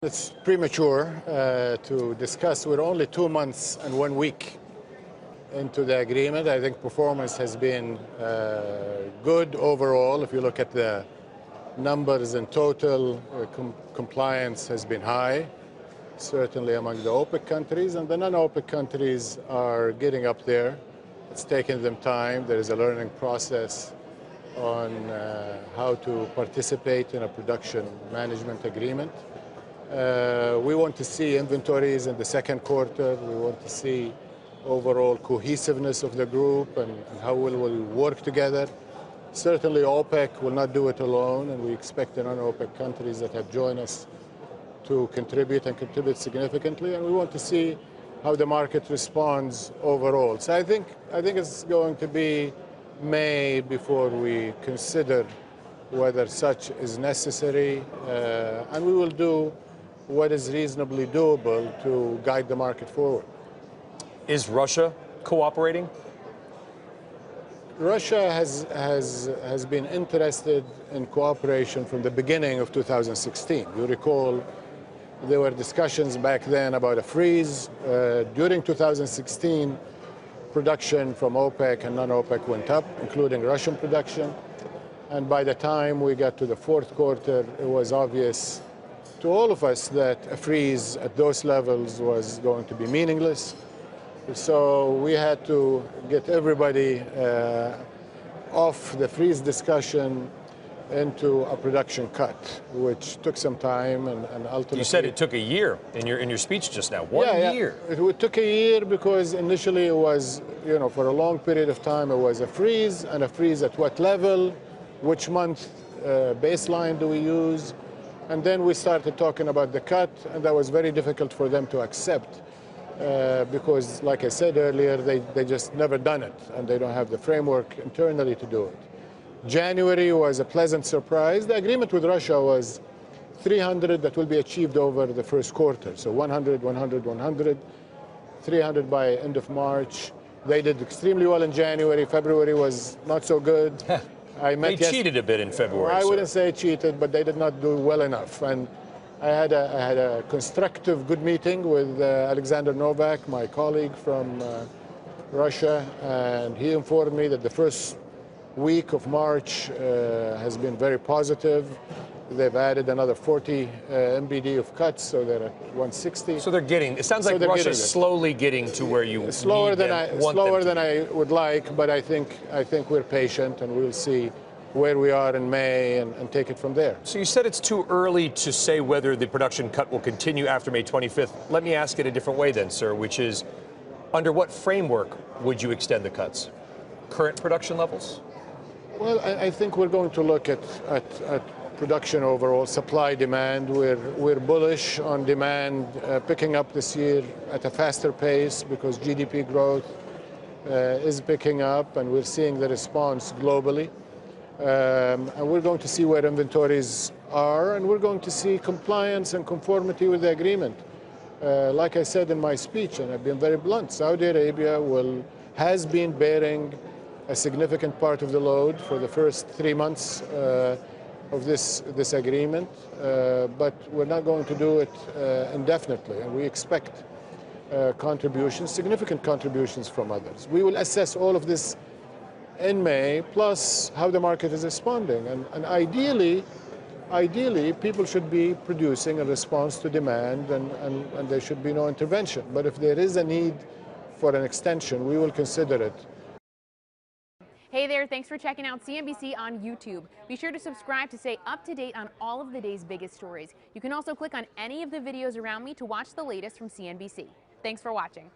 It's premature to discuss. We're only 2 months and 1 week into the agreement. I think performance has been good overall. If you look at the numbers in total, compliance has been high, certainly among the OPEC countries, and the non-OPEC countries are getting up there. It's taken them time. There is a learning process on how to participate in a production management agreement. We want to see inventories in the second quarter. We want to see overall cohesiveness of the group and how we will work together. Certainly OPEC will not do it alone, and we expect the non-OPEC countries that have joined us to contribute and contribute significantly, and we want to see how the market responds overall. So I think it's going to be May before we consider whether such is necessary, and we will do what is reasonably doable to guide the market forward. Is Russia cooperating? Russia has been interested in cooperation from the beginning of 2016. You recall there were discussions back then about a freeze. During 2016, production from OPEC and non-OPEC went up, including Russian production. And by the time we got to the fourth quarter, it was obvious to all of us that a freeze at those levels was going to be meaningless. So we had to get everybody off the freeze discussion into a production cut, which took some time and ultimately... You said it took a year in your speech just now. One year. It took a year because initially it was, for a long period of time it was a freeze, and a freeze at what level, which month baseline do we use? And then we started talking about the cut, and that was very difficult for them to accept because, like I said earlier, they just never done it, and they don't have the framework internally to do it. January was a pleasant surprise. The agreement with Russia was 300 that will be achieved over the first quarter. So 100, 100, 100, 300 by end of March. They did extremely well in January. February was not so good. They cheated a bit in February. I wouldn't say cheated, but they did not do well enough. And I had a constructive, good meeting with Alexander Novak, my colleague from Russia, and he informed me that the first week of March has been very positive. They've added another 40 MBD of cuts, so they're at 160. So they're getting, it sounds like Russia's slowly getting to where you slower than I would like, but I think we're patient, and we'll see where we are in May and take it from there. So you said it's too early to say whether the production cut will continue after May 25th. Let me ask it a different way then, sir, which is, under what framework would you extend the cuts? Current production levels? Well, I think we're going to look at production overall, supply, demand. We're bullish on demand picking up this year at a faster pace because GDP growth is picking up, and we're seeing the response globally. And we're going to see where inventories are, and we're going to see compliance and conformity with the agreement. Like I said in my speech, and I've been very blunt, Saudi Arabia has been bearing a significant part of the load for the first 3 months of this agreement, but we're not going to do it indefinitely, and we expect contributions, significant contributions from others. We will assess all of this in May, plus how the market is responding, and ideally people should be producing in response to demand, and there should be no intervention. But if there is a need for an extension, we will consider it. Hey there, thanks for checking out CNBC on YouTube. Be sure to subscribe to stay up to date on all of the day's biggest stories. You can also click on any of the videos around me to watch the latest from CNBC. Thanks for watching.